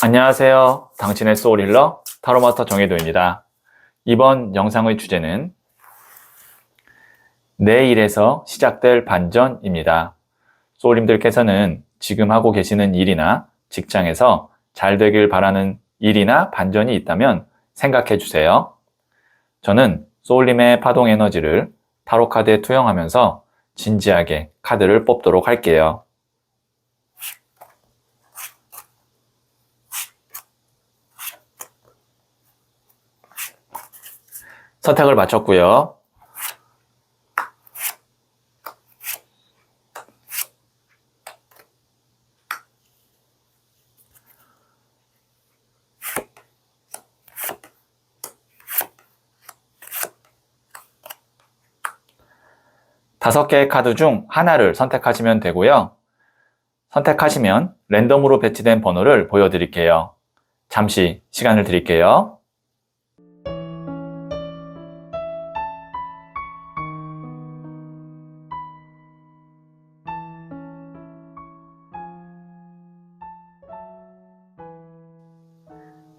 안녕하세요. 당신의 소울힐러 타로마스터 정혜도입니다. 이번 영상의 주제는 내 일에서 시작될 반전입니다. 소울님들께서는 지금 하고 계시는 일이나 직장에서 잘 되길 바라는 일이나 반전이 있다면 생각해 주세요. 저는 소울님의 파동 에너지를 타로 카드에 투영하면서 진지하게 카드를 뽑도록 할게요. 선택을 마쳤고요. 다섯 개의 카드 중 하나를 선택하시면 되고요. 선택하시면 랜덤으로 배치된 번호를 보여드릴게요. 잠시 시간을 드릴게요.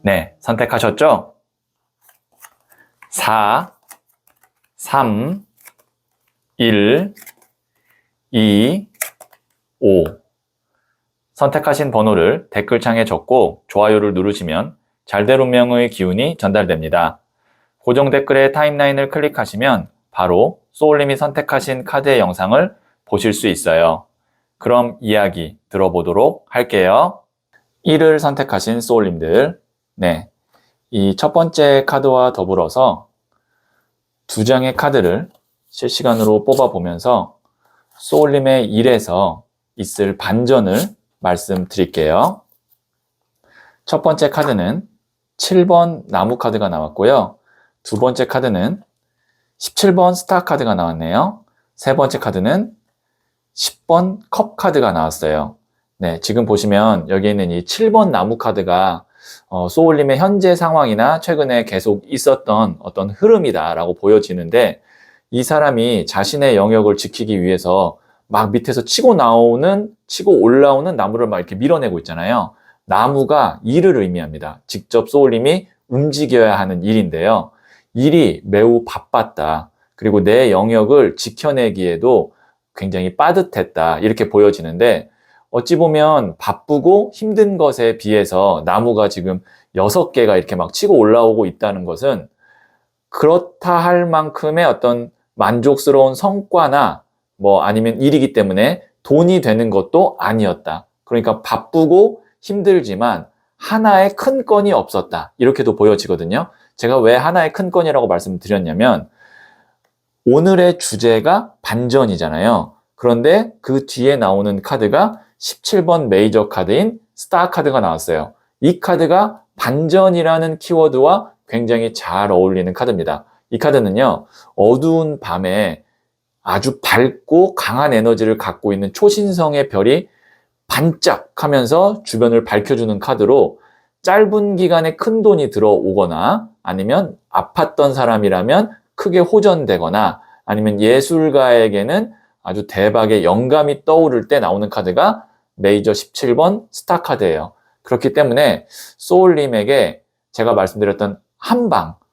네, 선택하셨죠? 4, 3, 1, 2, 5. 선택하신 번호를 댓글창에 적고 좋아요를 누르시면 잘될 운명의 기운이 전달됩니다. 고정 댓글의 타임라인을 클릭하시면 바로 소울님이 선택하신 카드의 영상을 보실 수 있어요. 그럼 이야기 들어보도록 할게요. 1을 선택하신 소울님들, 네, 이 첫 번째 카드와 더불어서 두 장의 카드를 실시간으로 뽑아보면서 소울님의 일에서 있을 반전을 말씀드릴게요. 첫 번째 카드는 7번 나무 카드가 나왔고요. 두 번째 카드는 17번 스타 카드가 나왔네요. 세 번째 카드는 10번 컵 카드가 나왔어요. 네, 지금 보시면 여기 있는 이 7번 나무 카드가 소울님의 현재 상황이나 최근에 계속 있었던 어떤 흐름이다라고 보여지는데, 이 사람이 자신의 영역을 지키기 위해서 막 밑에서 치고 올라오는 나무를 막 이렇게 밀어내고 있잖아요. 나무가 일을 의미합니다. 직접 소울님이 움직여야 하는 일인데요. 일이 매우 바빴다. 그리고 내 영역을 지켜내기에도 굉장히 빠듯했다. 이렇게 보여지는데, 어찌 보면 바쁘고 힘든 것에 비해서 나무가 지금 6개가 이렇게 막 치고 올라오고 있다는 것은 그렇다 할 만큼의 어떤 만족스러운 성과나 아니면 일이기 때문에 돈이 되는 것도 아니었다. 그러니까 바쁘고 힘들지만 하나의 큰 건이 없었다. 이렇게도 보여지거든요. 제가 왜 하나의 큰 건이라고 말씀드렸냐면, 오늘의 주제가 반전이잖아요. 그런데 그 뒤에 나오는 카드가 17번 메이저 카드인 스타 카드가 나왔어요. 이 카드가 반전이라는 키워드와 굉장히 잘 어울리는 카드입니다. 이 카드는요, 어두운 밤에 아주 밝고 강한 에너지를 갖고 있는 초신성의 별이 반짝하면서 주변을 밝혀주는 카드로, 짧은 기간에 큰 돈이 들어오거나 아니면 아팠던 사람이라면 크게 호전되거나 아니면 예술가에게는 아주 대박의 영감이 떠오를 때 나오는 카드가 메이저 17번 스타 카드예요. 그렇기 때문에 소울님에게 제가 말씀드렸던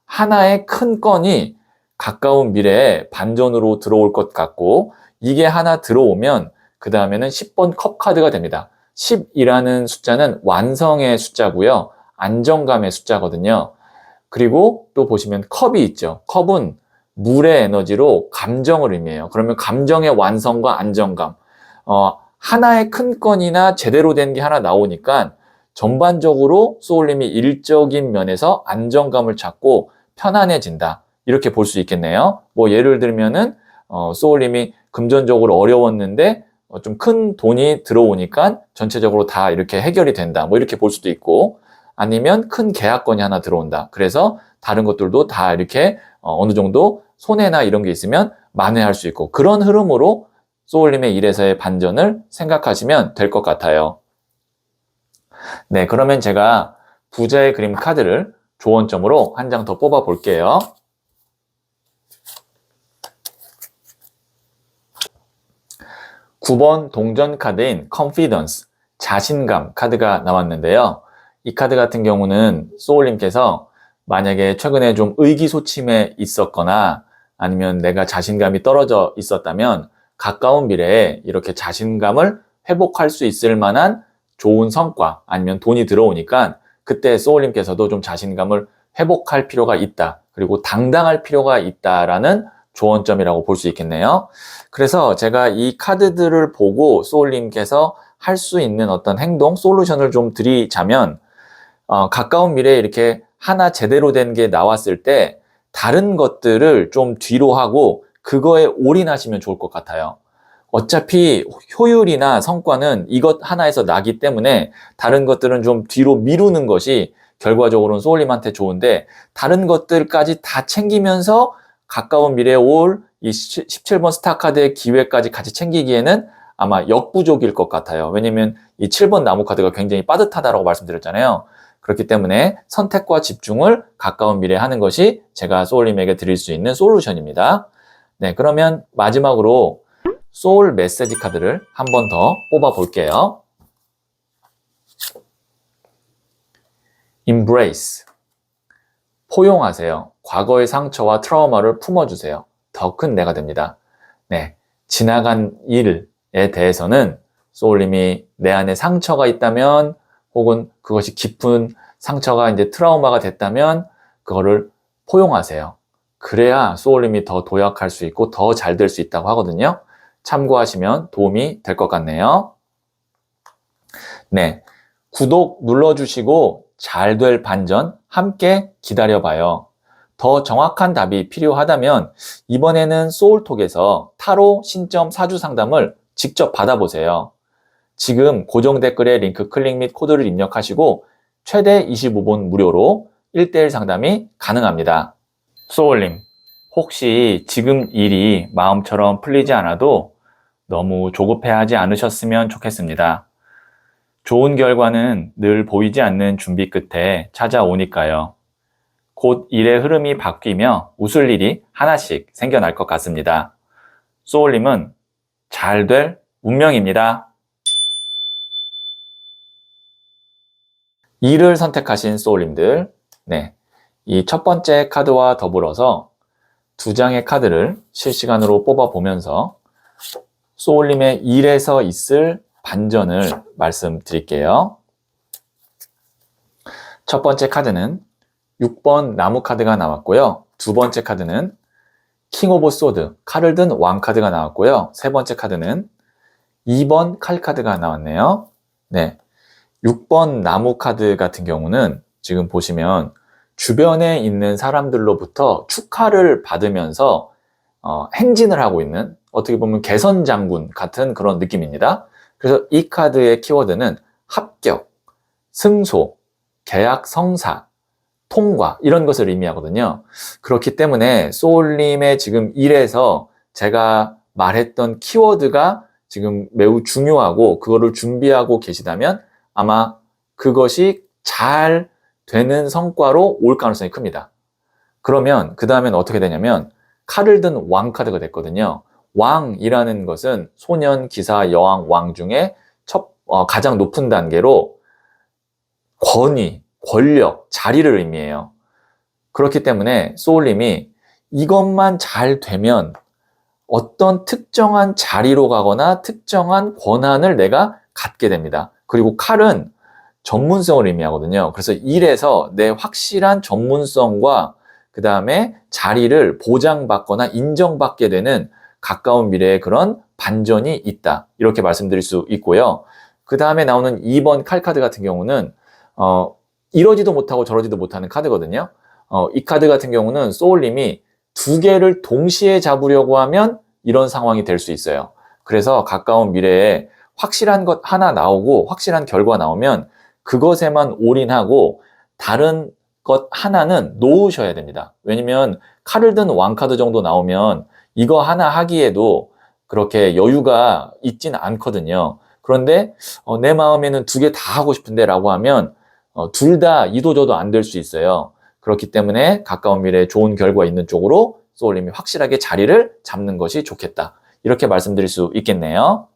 하나의 큰 건이 가까운 미래에 반전으로 들어올 것 같고, 이게 하나 들어오면 그 다음에는 10번 컵 카드가 됩니다. 10이라는 숫자는 완성의 숫자고요. 안정감의 숫자거든요. 그리고 또 보시면 컵이 있죠. 컵은 물의 에너지로 감정을 의미해요. 그러면 감정의 완성과 안정감. 하나의 큰 건이나 제대로 된 게 하나 나오니까 전반적으로 소울님이 일적인 면에서 안정감을 찾고 편안해진다. 이렇게 볼 수 있겠네요. 예를 들면은 소울님이 금전적으로 어려웠는데 좀 큰 돈이 들어오니까 전체적으로 다 이렇게 해결이 된다. 이렇게 볼 수도 있고, 아니면 큰 계약건이 하나 들어온다. 그래서 다른 것들도 다 이렇게 어느 정도 손해나 이런 게 있으면 만회할 수 있고, 그런 흐름으로 소울님의 일에서의 반전을 생각하시면 될 것 같아요. 네, 그러면 제가 부자의 그림 카드를 조언점으로 한 장 더 뽑아 볼게요. 9번 동전 카드인 Confidence, 자신감 카드가 나왔는데요. 이 카드 같은 경우는 소울님께서 만약에 최근에 좀 의기소침해 있었거나 아니면 내가 자신감이 떨어져 있었다면 가까운 미래에 이렇게 자신감을 회복할 수 있을 만한 좋은 성과 아니면 돈이 들어오니까 그때 소울님께서도 좀 자신감을 회복할 필요가 있다. 그리고 당당할 필요가 있다라는 조언점이라고 볼 수 있겠네요. 그래서 제가 이 카드들을 보고 소울님께서 할 수 있는 어떤 행동, 솔루션을 좀 드리자면 가까운 미래에 이렇게 하나 제대로 된 게 나왔을 때 다른 것들을 좀 뒤로 하고 그거에 올인하시면 좋을 것 같아요. 어차피 효율이나 성과는 이것 하나에서 나기 때문에 다른 것들은 좀 뒤로 미루는 것이 결과적으로는 소울님한테 좋은데 다른 것들까지 다 챙기면서 가까운 미래에 올 이 17번 스타 카드의 기회까지 같이 챙기기에는 아마 역부족일 것 같아요. 왜냐면 이 7번 나무 카드가 굉장히 빠듯하다고 말씀드렸잖아요. 그렇기 때문에 선택과 집중을 가까운 미래에 하는 것이 제가 소울님에게 드릴 수 있는 솔루션입니다. 네, 그러면 마지막으로 소울 메시지 카드를 한 번 더 뽑아 볼게요. Embrace. 포용하세요. 과거의 상처와 트라우마를 품어주세요. 더 큰 내가 됩니다. 네, 지나간 일에 대해서는 소울님이 내 안에 상처가 있다면 혹은 그것이 깊은 상처가 이제 트라우마가 됐다면 그거를 포용하세요. 그래야 소울님이 더 도약할 수 있고 더 잘 될 수 있다고 하거든요. 참고하시면 도움이 될 것 같네요. 네, 구독 눌러주시고 잘 될 반전 함께 기다려봐요. 더 정확한 답이 필요하다면 이번에는 소울톡에서 타로 신점 사주 상담을 직접 받아보세요. 지금 고정 댓글에 링크 클릭 및 코드를 입력하시고 최대 25분 무료로 1:1 상담이 가능합니다. 소울님, 혹시 지금 일이 마음처럼 풀리지 않아도 너무 조급해하지 않으셨으면 좋겠습니다. 좋은 결과는 늘 보이지 않는 준비 끝에 찾아오니까요. 곧 일의 흐름이 바뀌며 웃을 일이 하나씩 생겨날 것 같습니다. 소울님은 잘 될 운명입니다. 일을 선택하신 소울님들, 네, 이 첫 번째 카드와 더불어서 두 장의 카드를 실시간으로 뽑아보면서 소울님의 일에서 있을 반전을 말씀드릴게요. 첫 번째 카드는 6번 나무 카드가 나왔고요. 두 번째 카드는 킹 오브 소드, 칼을 든 왕 카드가 나왔고요. 세 번째 카드는 2번 칼 카드가 나왔네요. 네, 6번 나무 카드 같은 경우는 지금 보시면 주변에 있는 사람들로부터 축하를 받으면서 행진을 하고 있는 어떻게 보면 개선 장군 같은 그런 느낌입니다. 그래서 이 카드의 키워드는 합격, 승소, 계약 성사, 통과 이런 것을 의미하거든요. 그렇기 때문에 소울님의 지금 일에서 제가 말했던 키워드가 지금 매우 중요하고 그거를 준비하고 계시다면 아마 그것이 잘 되는 성과로 올 가능성이 큽니다. 그러면 그 다음엔 어떻게 되냐면 칼을 든 왕 카드가 됐거든요. 왕이라는 것은 소년, 기사, 여왕, 왕 중에 가장 높은 단계로 권위, 권력, 자리를 의미해요. 그렇기 때문에 소울님이 이것만 잘 되면 어떤 특정한 자리로 가거나 특정한 권한을 내가 갖게 됩니다. 그리고 칼은 전문성을 의미하거든요. 그래서 일에서 내 확실한 전문성과 그 다음에 자리를 보장받거나 인정받게 되는 가까운 미래에 그런 반전이 있다. 이렇게 말씀드릴 수 있고요. 그 다음에 나오는 2번 칼 카드 같은 경우는 이러지도 못하고 저러지도 못하는 카드거든요. 이 카드 같은 경우는 소울님이 두 개를 동시에 잡으려고 하면 이런 상황이 될 수 있어요. 그래서 가까운 미래에 확실한 것 하나 나오고 확실한 결과 나오면 그것에만 올인하고 다른 것 하나는 놓으셔야 됩니다. 왜냐면 칼을 든 왕카드 정도 나오면 이거 하나 하기에도 그렇게 여유가 있진 않거든요. 그런데 내 마음에는 두 개 다 하고 싶은데 라고 하면 둘 다 이도저도 안 될 수 있어요. 그렇기 때문에 가까운 미래에 좋은 결과 있는 쪽으로 소울님이 확실하게 자리를 잡는 것이 좋겠다. 이렇게 말씀드릴 수 있겠네요.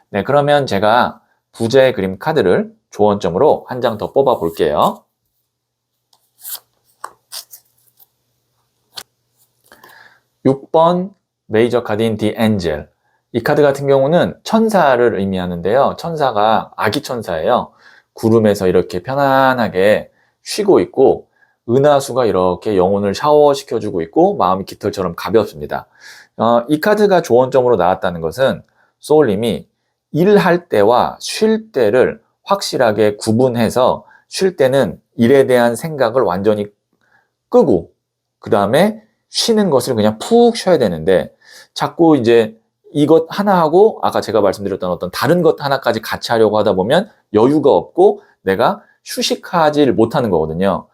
네, 그러면 제가 부자의 그림 카드를 조언점으로 한 장 더 뽑아 볼게요. (6번) 메이저 카드인 디 엔젤. 이 카드 같은 경우는 천사를 의미하는데요. 천사가 아기 천사예요. 구름에서 이렇게 편안하게 쉬고 있고 은하수가 이렇게 영혼을 샤워시켜주고 있고 마음이 깃털처럼 가볍습니다. 이 카드가 조언점으로 나왔다는 것은 소울님이 일할 때와 쉴 때를 확실하게 구분해서 쉴 때는 일에 대한 생각을 완전히 끄고 그 다음에 쉬는 것을 그냥 푹 쉬어야 되는데 자꾸 이제 이것 하나 하고 아까 제가 말씀드렸던 어떤 다른 것 하나까지 같이 하려고 하다 보면 여유가 없고 내가 휴식하지 못하는 거거든요.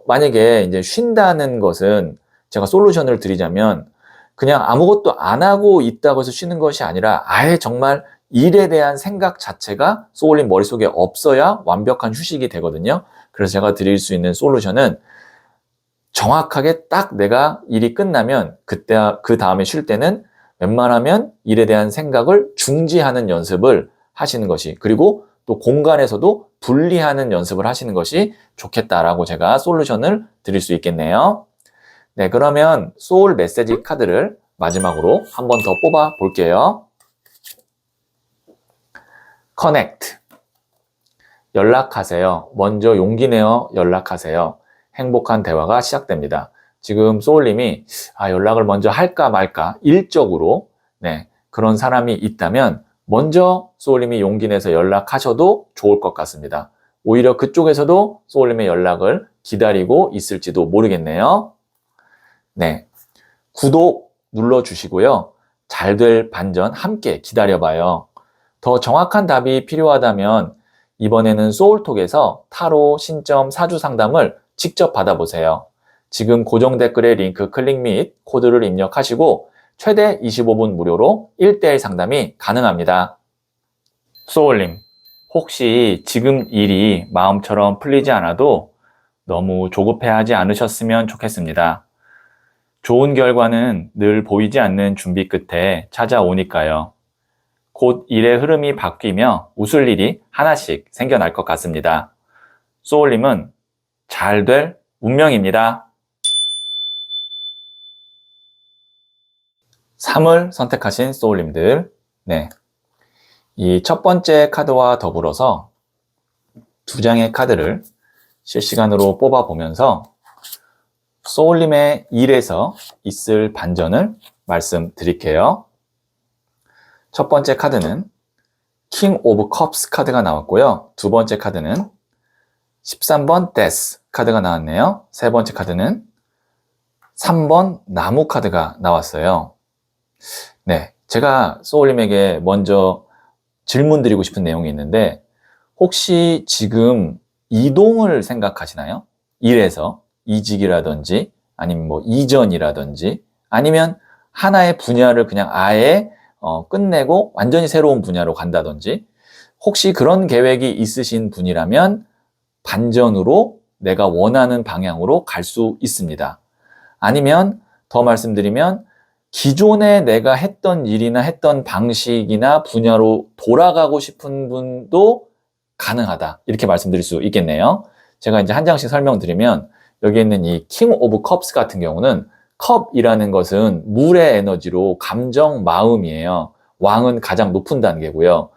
만약에 이제 쉰다는 것은 제가 솔루션을 드리자면 그냥 아무것도 안 하고 있다고 해서 쉬는 것이 아니라 아예 정말 일에 대한 생각 자체가 소울님 머릿속에 없어야 완벽한 휴식이 되거든요. 그래서 제가 드릴 수 있는 솔루션은 정확하게 딱 내가 일이 끝나면 그때 그 다음에 쉴 때는 웬만하면 일에 대한 생각을 중지하는 연습을 하시는 것이 그리고 또 공간에서도 분리하는 연습을 하시는 것이 좋겠다라고 제가 솔루션을 드릴 수 있겠네요. 네, 그러면 소울 메시지 카드를 마지막으로 한 번 더 뽑아 볼게요. 커넥트. 연락하세요. 먼저 용기 내어 연락하세요. 행복한 대화가 시작됩니다. 지금 소울님이 연락을 먼저 할까 말까 일적으로 그런 사람이 있다면 먼저 소울님이 용기 내서 연락하셔도 좋을 것 같습니다. 오히려 그쪽에서도 소울님의 연락을 기다리고 있을지도 모르겠네요. 네, 구독 눌러주시고요. 잘 될 반전 함께 기다려봐요. 더 정확한 답이 필요하다면 이번에는 소울톡에서 타로 신점 사주 상담을 직접 받아보세요. 지금 고정 댓글의 링크 클릭 및 코드를 입력하시고 최대 25분 무료로 1:1 상담이 가능합니다. 소울님, 혹시 지금 일이 마음처럼 풀리지 않아도 너무 조급해하지 않으셨으면 좋겠습니다. 좋은 결과는 늘 보이지 않는 준비 끝에 찾아오니까요. 곧 일의 흐름이 바뀌며 웃을 일이 하나씩 생겨날 것 같습니다. 소울님은 잘 될 운명입니다. 3을 선택하신 소울님들, 이 첫 번째 카드와 더불어서 두 장의 카드를 실시간으로 뽑아보면서 소울님의 일에서 있을 반전을 말씀드릴게요. 첫 번째 카드는 킹 오브 컵스 카드가 나왔고요. 두 번째 카드는 13번 데스 카드가 나왔네요. 세 번째 카드는 3번 나무 카드가 나왔어요. 네, 제가 소울님에게 먼저 질문 드리고 싶은 내용이 있는데 혹시 지금 이동을 생각하시나요? 일에서 이직이라든지 아니면 뭐 이전이라든지 아니면 하나의 분야를 그냥 아예 끝내고 완전히 새로운 분야로 간다든지 혹시 그런 계획이 있으신 분이라면 반전으로 내가 원하는 방향으로 갈 수 있습니다. 아니면 더 말씀드리면 기존에 내가 했던 일이나 했던 방식이나 분야로 돌아가고 싶은 분도 가능하다. 이렇게 말씀드릴 수 있겠네요. 제가 이제 한 장씩 설명드리면 여기 있는 이 킹 오브 컵스 같은 경우는 컵이라는 것은 물의 에너지로 감정, 마음이에요. 왕은 가장 높은 단계고요.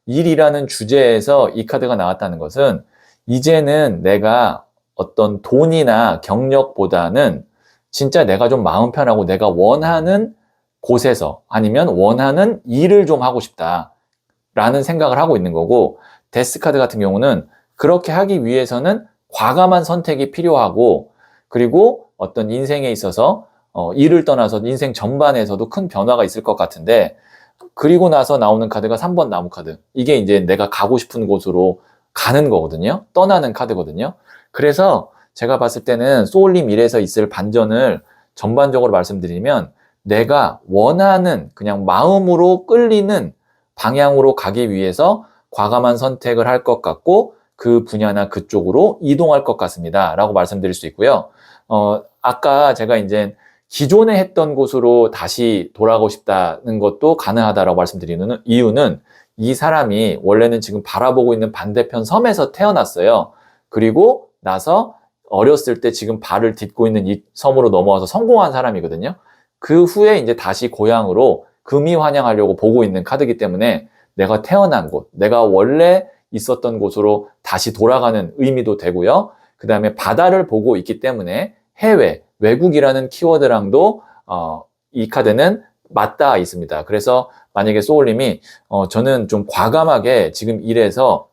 일이라는 주제에서 이 카드가 나왔다는 것은 이제는 내가 어떤 돈이나 경력보다는 진짜 내가 좀 마음 편하고 내가 원하는 곳에서 아니면 원하는 일을 좀 하고 싶다라는 생각을 하고 있는 거고 데스 카드 같은 경우는 그렇게 하기 위해서는 과감한 선택이 필요하고 그리고 어떤 인생에 있어서 일을 떠나서 인생 전반에서도 큰 변화가 있을 것 같은데 그리고 나서 나오는 카드가 3번 나무 카드. 이게 이제 내가 가고 싶은 곳으로 가는 거거든요. 떠나는 카드거든요. 그래서 제가 봤을 때는 소울님 일에서 있을 반전을 전반적으로 말씀드리면 내가 원하는 그냥 마음으로 끌리는 방향으로 가기 위해서 과감한 선택을 할 것 같고 그 분야나 그쪽으로 이동할 것 같습니다. 라고 말씀드릴 수 있고요. 아까 제가 이제 기존에 했던 곳으로 다시 돌아가고 싶다는 것도 가능하다라고 말씀드리는 이유는 이 사람이 원래는 지금 바라보고 있는 반대편 섬에서 태어났어요. 그리고 나서 어렸을 때 지금 발을 딛고 있는 이 섬으로 넘어와서 성공한 사람이거든요. 그 후에 이제 다시 고향으로 금이 환영하려고 보고 있는 카드이기 때문에 내가 태어난 곳, 내가 원래 있었던 곳으로 다시 돌아가는 의미도 되고요. 그 다음에 바다를 보고 있기 때문에 해외, 외국이라는 키워드랑도 이 카드는 맞닿아 있습니다. 그래서 만약에 소울님이 저는 좀 과감하게 지금 일해서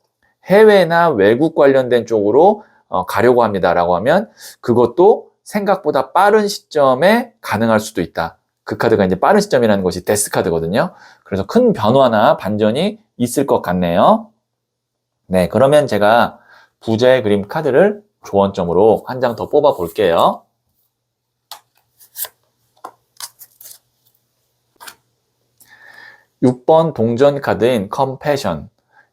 해외나 외국 관련된 쪽으로 가려고 합니다 라고 하면 그것도 생각보다 빠른 시점에 가능할 수도 있다. 그 카드가 이제 빠른 시점이라는 것이 데스 카드거든요. 그래서 큰 변화나 반전이 있을 것 같네요. 네, 그러면 제가 부자의 그림 카드를 조언점으로 한 장 더 뽑아 볼게요. (6번) 동전 카드인 컴패션.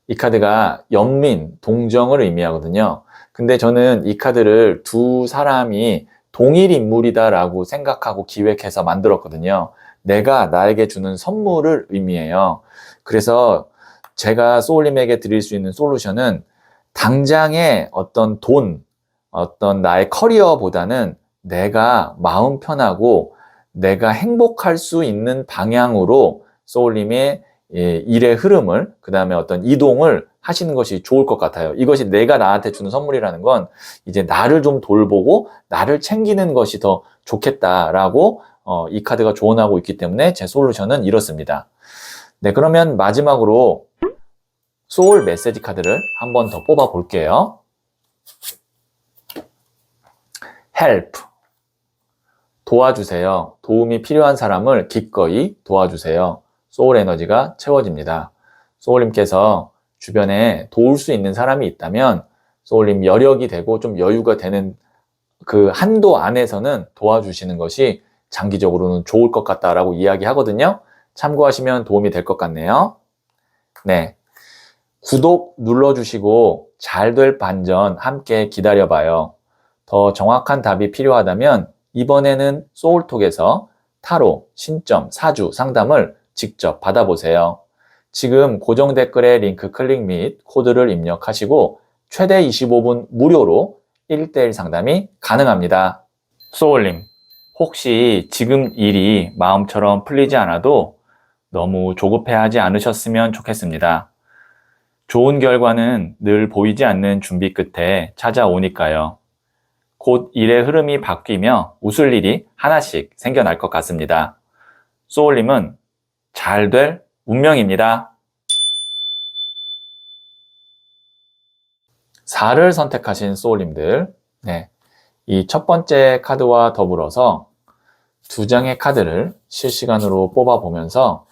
이 카드가 연민, 동정을 의미하거든요. 근데 저는 이 카드를 두 사람이 동일 인물이다라고 생각하고 기획해서 만들었거든요. 내가 나에게 주는 선물을 의미해요. 그래서 제가 소울님에게 드릴 수 있는 솔루션은 당장의 어떤 돈, 어떤 나의 커리어보다는 내가 마음 편하고 내가 행복할 수 있는 방향으로 소울님의 일의 흐름을, 그 다음에 어떤 이동을 하시는 것이 좋을 것 같아요. 이것이 내가 나한테 주는 선물이라는 건 이제 나를 좀 돌보고 나를 챙기는 것이 더 좋겠다라고 이 카드가 조언하고 있기 때문에 제 솔루션은 이렇습니다. 네, 그러면 마지막으로 소울 메시지 카드를 한 번 더 뽑아 볼게요. help. 도와주세요. 도움이 필요한 사람을 기꺼이 도와주세요. 소울 에너지가 채워집니다. 소울님께서 주변에 도울 수 있는 사람이 있다면 소울님 여력이 되고 좀 여유가 되는 그 한도 안에서는 도와주시는 것이 장기적으로는 좋을 것 같다라고 이야기하거든요. 참고하시면 도움이 될 것 같네요. 네, 구독 눌러주시고 잘 될 반전 함께 기다려봐요. 더 정확한 답이 필요하다면 이번에는 소울톡에서 타로, 신점, 사주 상담을 직접 받아보세요. 지금 고정 댓글에 링크 클릭 및 코드를 입력하시고 최대 25분 무료로 1대1 상담이 가능합니다. 소울님, 혹시 지금 일이 마음처럼 풀리지 않아도 너무 조급해하지 않으셨으면 좋겠습니다. 좋은 결과는 늘 보이지 않는 준비 끝에 찾아오니까요. 곧 일의 흐름이 바뀌며 웃을 일이 하나씩 생겨날 것 같습니다. 소울님은 잘 될 운명입니다. 4를 선택하신 소울님들, 네, 이 첫 번째 카드와 더불어서 두 장의 카드를 실시간으로 뽑아보면서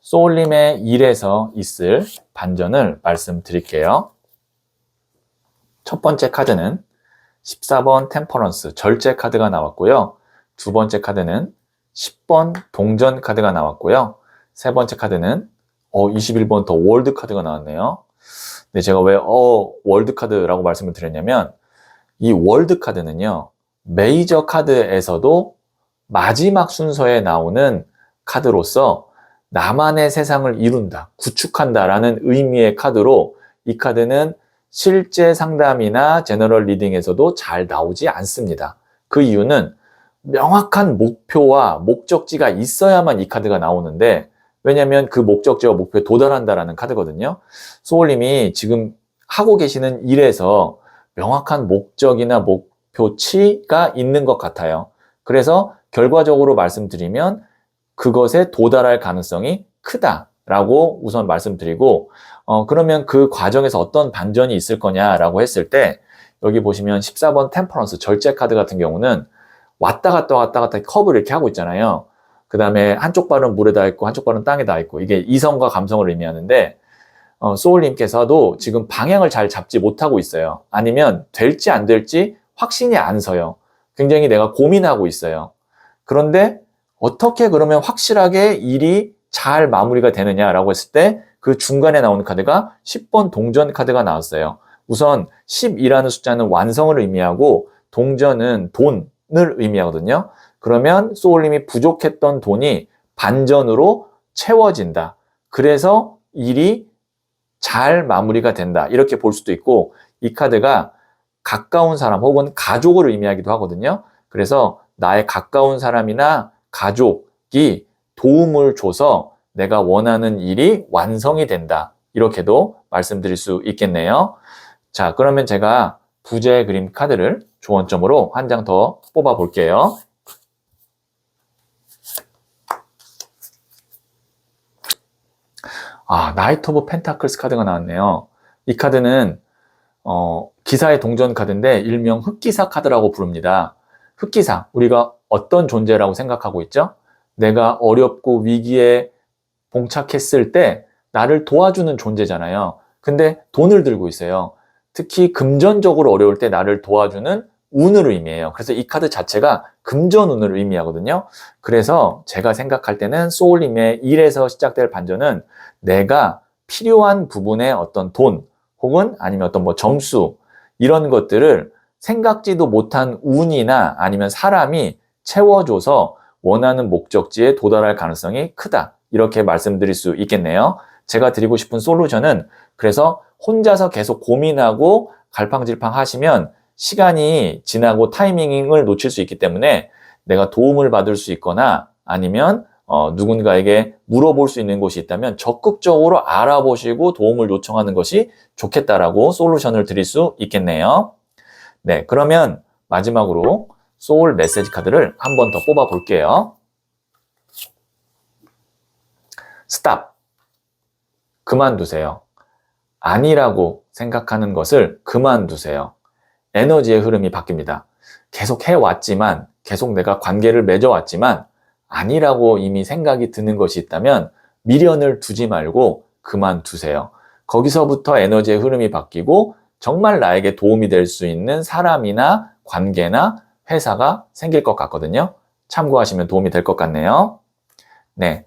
소울님의 일에서 있을 반전을 말씀드릴게요. 첫 번째 카드는 14번 템퍼런스 절제 카드가 나왔고요. 두 번째 카드는 10번 동전 카드가 나왔고요. 세 번째 카드는 21번 더 월드 카드가 나왔네요. 근데 제가 왜 월드 카드라고 말씀을 드렸냐면 이 월드 카드는요, 메이저 카드에서도 마지막 순서에 나오는 카드로서 나만의 세상을 이룬다, 구축한다라는 의미의 카드로 이 카드는 실제 상담이나 제너럴 리딩에서도 잘 나오지 않습니다. 그 이유는 명확한 목표와 목적지가 있어야만 이 카드가 나오는데, 왜냐하면 그 목적지와 목표에 도달한다라는 카드거든요. 소울님이 지금 하고 계시는 일에서 명확한 목적이나 목표치가 있는 것 같아요. 그래서 결과적으로 말씀드리면 그것에 도달할 가능성이 크다라고 우선 말씀드리고, 그러면 그 과정에서 어떤 반전이 있을 거냐라고 했을 때, 여기 보시면 14번 템퍼런스 절제 카드 같은 경우는 왔다 갔다 커브를 이렇게 하고 있잖아요. 그 다음에 한쪽 발은 물에 닿아 있고 한쪽 발은 땅에 닿아 있고, 이게 이성과 감성을 의미하는데 소울님께서도 지금 방향을 잘 잡지 못하고 있어요. 아니면 될지 안 될지 확신이 안 서요. 굉장히 내가 고민하고 있어요. 그런데 어떻게 그러면 확실하게 일이 잘 마무리가 되느냐라고 했을 때 그 중간에 나오는 카드가 10번 동전 카드가 나왔어요. 우선 10이라는 숫자는 완성을 의미하고 동전은 돈을 의미하거든요. 그러면 소울님이 부족했던 돈이 반전으로 채워진다. 그래서 일이 잘 마무리가 된다. 이렇게 볼 수도 있고, 이 카드가 가까운 사람 혹은 가족을 의미하기도 하거든요. 그래서 나의 가까운 사람이나 가족이 도움을 줘서 내가 원하는 일이 완성이 된다. 이렇게도 말씀드릴 수 있겠네요. 자, 그러면 제가 부재 그림 카드를 조언점으로 한 장 더 뽑아 볼게요. 나이트 오브 펜타클스 카드가 나왔네요. 이 카드는 기사의 동전 카드인데 일명 흑기사 카드라고 부릅니다. 흑기사, 우리가 어떤 존재라고 생각하고 있죠? 내가 어렵고 위기에 봉착했을 때 나를 도와주는 존재잖아요. 근데 돈을 들고 있어요. 특히 금전적으로 어려울 때 나를 도와주는 운을 의미해요. 그래서 이 카드 자체가 금전운을 의미하거든요. 그래서 제가 생각할 때는 소울님의 1에서 시작될 반전은 내가 필요한 부분의 어떤 돈 혹은 아니면 어떤 점수 이런 것들을 생각지도 못한 운이나 아니면 사람이 채워줘서 원하는 목적지에 도달할 가능성이 크다. 이렇게 말씀드릴 수 있겠네요. 제가 드리고 싶은 솔루션은 그래서 혼자서 계속 고민하고 갈팡질팡 하시면 시간이 지나고 타이밍을 놓칠 수 있기 때문에 내가 도움을 받을 수 있거나 아니면 누군가에게 물어볼 수 있는 곳이 있다면 적극적으로 알아보시고 도움을 요청하는 것이 좋겠다라고 솔루션을 드릴 수 있겠네요. 네, 그러면 마지막으로 소울 메시지 카드를 한 번 더 뽑아 볼게요. 스탑. 그만두세요. 아니라고 생각하는 것을 그만두세요. 에너지의 흐름이 바뀝니다. 계속 해왔지만, 계속 내가 관계를 맺어왔지만, 아니라고 이미 생각이 드는 것이 있다면 미련을 두지 말고 그만두세요. 거기서부터 에너지의 흐름이 바뀌고 정말 나에게 도움이 될 수 있는 사람이나 관계나 회사가 생길 것 같거든요. 참고하시면 도움이 될 것 같네요. 네,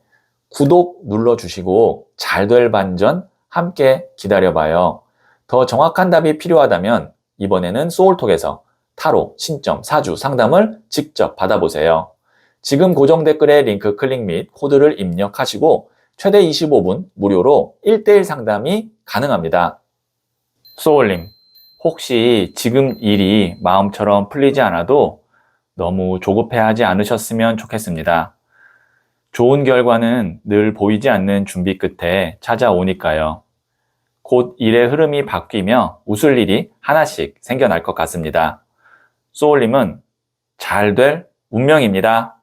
구독 눌러주시고 잘 될 반전 함께 기다려봐요. 더 정확한 답이 필요하다면 이번에는 소울톡에서 타로, 신점, 사주, 상담을 직접 받아보세요. 지금 고정 댓글에 링크 클릭 및 코드를 입력하시고 최대 25분 무료로 1:1 상담이 가능합니다. 소울님, 혹시 지금 일이 마음처럼 풀리지 않아도 너무 조급해하지 않으셨으면 좋겠습니다. 좋은 결과는 늘 보이지 않는 준비 끝에 찾아오니까요. 곧 일의 흐름이 바뀌며 웃을 일이 하나씩 생겨날 것 같습니다. 소울님은 잘 될 운명입니다.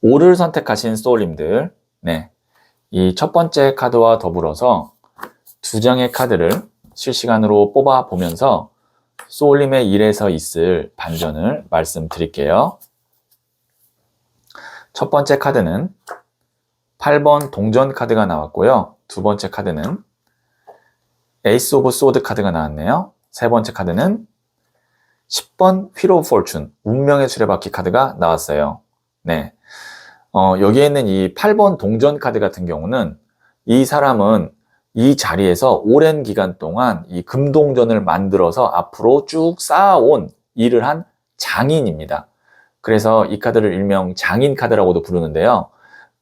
5를 선택하신 소울님들, 네, 이 첫 번째 카드와 더불어서 두 장의 카드를 실시간으로 뽑아 보면서 소울님의 일에서 있을 반전을 말씀드릴게요. 첫 번째 카드는 8번 동전 카드가 나왔고요. 두 번째 카드는 에이스 오브 소드 카드가 나왔네요. 세 번째 카드는 10번 휠 오브 포춘, 운명의 수레바퀴 카드가 나왔어요. 네, 여기에 있는 이 8번 동전 카드 같은 경우는 이 사람은 이 자리에서 오랜 기간 동안 이 금동전을 만들어서 앞으로 쭉 쌓아온 일을 한 장인입니다. 그래서 이 카드를 일명 장인 카드라고도 부르는데요.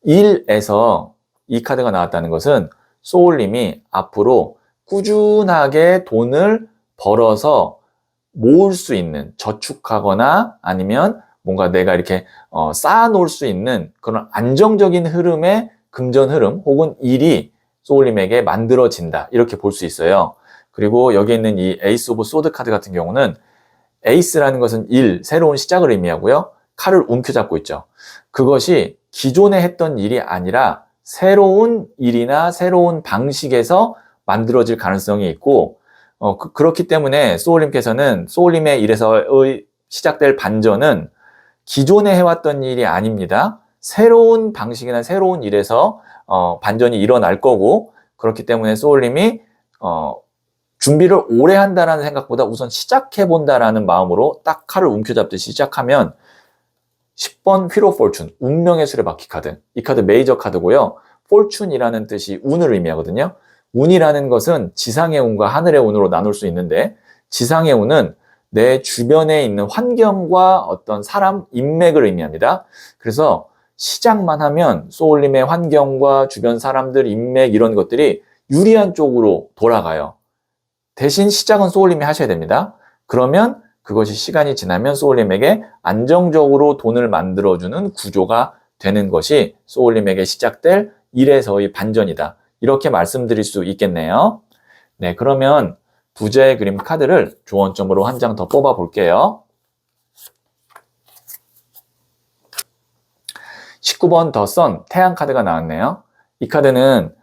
1에서 이 카드가 나왔다는 것은 소울님이 앞으로 꾸준하게 돈을 벌어서 모을 수 있는, 저축하거나 아니면 뭔가 내가 이렇게 쌓아놓을 수 있는 그런 안정적인 흐름의 금전 흐름 혹은 일이 소울님에게 만들어진다, 이렇게 볼 수 있어요. 그리고 여기 있는 이 에이스 오브 소드 카드 같은 경우는 에이스라는 것은 새로운 시작을 의미하고요. 칼을 움켜잡고 있죠. 그것이 기존에 했던 일이 아니라 새로운 일이나 새로운 방식에서 만들어질 가능성이 있고, 그렇기 때문에 소울님께서는 소울님의 일에서의 시작될 반전은 기존에 해왔던 일이 아닙니다. 새로운 방식이나 새로운 일에서 반전이 일어날 거고, 그렇기 때문에 소울님이 준비를 오래 한다라는 생각보다 우선 시작해본다라는 마음으로 딱 칼을 움켜잡듯이 시작하면 10번 휠 오브 포춘, 운명의 수레바퀴 카드. 이 카드 메이저 카드고요. 포춘이라는 뜻이 운을 의미하거든요. 운이라는 것은 지상의 운과 하늘의 운으로 나눌 수 있는데, 지상의 운은 내 주변에 있는 환경과 어떤 사람, 인맥을 의미합니다. 그래서 시작만 하면 소울님의 환경과 주변 사람들, 인맥 이런 것들이 유리한 쪽으로 돌아가요. 대신 시작은 소울님이 하셔야 됩니다. 그러면 그것이 시간이 지나면 소울님에게 안정적으로 돈을 만들어주는 구조가 되는 것이 소울님에게 시작될 일에서의 반전이다. 이렇게 말씀드릴 수 있겠네요. 네, 그러면 부자의 그림 카드를 조언점으로 한 장 더 뽑아 볼게요. 19번 더 선, 태양 카드가 나왔네요. 이 카드는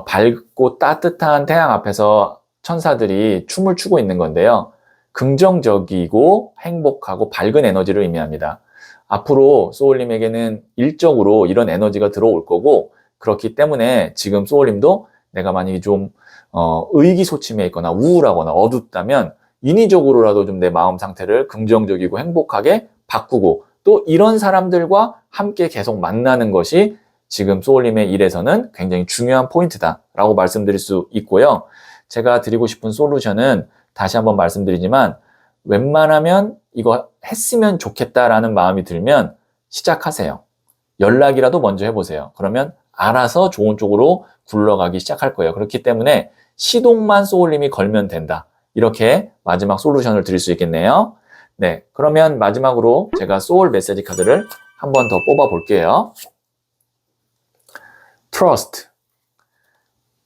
밝고 따뜻한 태양 앞에서 천사들이 춤을 추고 있는 건데요. 긍정적이고 행복하고 밝은 에너지를 의미합니다. 앞으로 소울님에게는 일적으로 이런 에너지가 들어올 거고, 그렇기 때문에 지금 소울님도 내가 만약에 좀 의기소침해 있거나 우울하거나 어둡다면 인위적으로라도 좀 내 마음 상태를 긍정적이고 행복하게 바꾸고, 또 이런 사람들과 함께 계속 만나는 것이 지금 소울님의 일에서는 굉장히 중요한 포인트다라고 말씀드릴 수 있고요. 제가 드리고 싶은 솔루션은 다시 한번 말씀드리지만, 웬만하면 이거 했으면 좋겠다라는 마음이 들면 시작하세요. 연락이라도 먼저 해보세요. 그러면 알아서 좋은 쪽으로 굴러가기 시작할 거예요. 그렇기 때문에 시동만 소울님이 걸면 된다. 이렇게 마지막 솔루션을 드릴 수 있겠네요. 네, 그러면 마지막으로 제가 소울 메시지 카드를 한 번 더 뽑아 볼게요. Trust.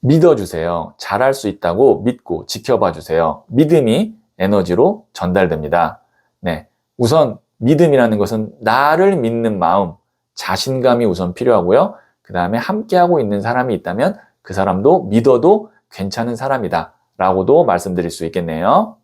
믿어주세요. 잘할 수 있다고 믿고 지켜봐 주세요. 믿음이 에너지로 전달됩니다. 네, 우선 믿음이라는 것은 나를 믿는 마음, 자신감이 우선 필요하고요. 그 다음에 함께하고 있는 사람이 있다면 그 사람도 믿어도 괜찮은 사람이다 라고도 말씀드릴 수 있겠네요.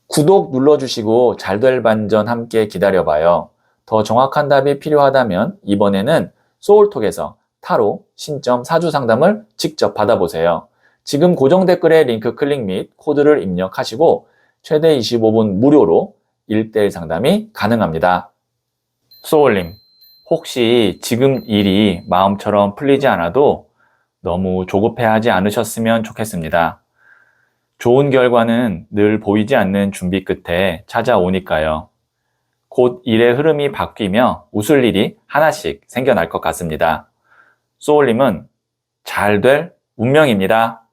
구독 눌러주시고 잘될 반전 함께 기다려봐요. 더 정확한 답이 필요하다면 이번에는 소울톡에서 타로, 신점, 사주 상담을 직접 받아보세요. 지금 고정 댓글에 링크 클릭 및 코드를 입력하시고 최대 25분 무료로 1:1 상담이 가능합니다. 소울님, 혹시 지금 일이 마음처럼 풀리지 않아도 너무 조급해하지 않으셨으면 좋겠습니다. 좋은 결과는 늘 보이지 않는 준비 끝에 찾아오니까요. 곧 일의 흐름이 바뀌며 웃을 일이 하나씩 생겨날 것 같습니다. 소울님은 잘 될 운명입니다.